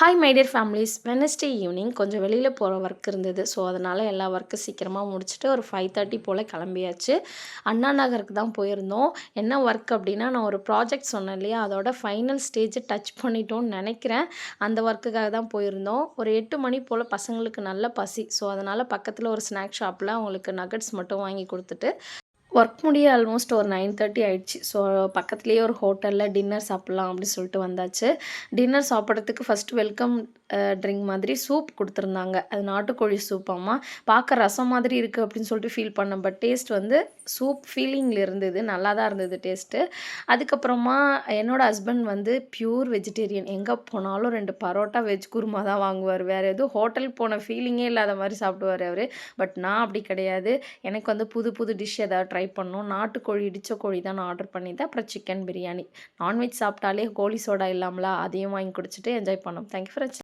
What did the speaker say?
Hi my dear families. Wednesday evening கொஞ்சம் வெளியில் போகிற ஒர்க் இருந்தது. ஸோ அதனால் எல்லா ஒர்க்கும் சீக்கிரமாக முடிச்சுட்டு ஒரு 5:30 போல் கிளம்பியாச்சு. அண்ணா நகருக்கு தான் போயிருந்தோம். என்ன ஒர்க் அப்படின்னா, நான் ஒரு ப்ராஜெக்ட் சொன்னேன் இல்லையா, அதோட ஃபைனல் ஸ்டேஜை டச் பண்ணிட்டோன்னு நினைக்கிறேன். அந்த ஒர்க்குக்காக தான் போயிருந்தோம். ஒரு 8 மணி போல் பசங்களுக்கு நல்ல பசி. ஸோ அதனால் பக்கத்தில் ஒரு ஸ்நாக் ஷாப்பில் அவங்களுக்கு நகட்ஸ் மட்டும் வாங்கி கொடுத்துட்டு ஒர்க் முடிய ஆல்மோஸ்ட் ஒரு 9:30 ஆயிடுச்சு. ஸோ பக்கத்துலேயே ஒரு ஹோட்டலில் டின்னர் சாப்பிட்லாம் அப்படின்னு சொல்லிட்டு வந்தாச்சு. டின்னர் சாப்பிட்றதுக்கு ஃபஸ்ட்டு வெல்கம் ட்ரிங்க் மாதிரி சூப் கொடுத்துருந்தாங்க. அது நாட்டுக்கோழி சூப்பாம்மா. பார்க்க ரசம் மாதிரி இருக்குது அப்படின்னு சொல்லிட்டு ஃபீல் பண்ணேன். பட் டேஸ்ட் வந்து சூப் ஃபீலிங்கில் இருந்தது. நல்லா தான் இருந்தது டேஸ்ட்டு. அதுக்கப்புறமா என்னோடய ஹஸ்பண்ட் வந்து ப்யூர் வெஜிடேரியன். எங்கே போனாலும் 2 பரோட்டா வெஜ் குருமா தான் வாங்குவார். வேறு எதுவும் ஹோட்டல் போன ஃபீலிங்கே இல்லாத மாதிரி சாப்பிடுவார் அவர். பட் நான் அப்படி கிடையாது. எனக்கு வந்து புது புது டிஷ் ஏதாவது ட்ரை பண்ணணும். நாட்டுக்கோழி இடித்த கோழி தான் நான் ஆர்டர் பண்ணியிருந்தேன். அப்புறம் சிக்கன் பிரியாணி. நான்வெஜ் சாப்பிட்டாலே கோழி சோடா இல்லாமலா, அதையும் வாங்கி குடிச்சிட்டு என்ஜாய் பண்ணோம். Thank you for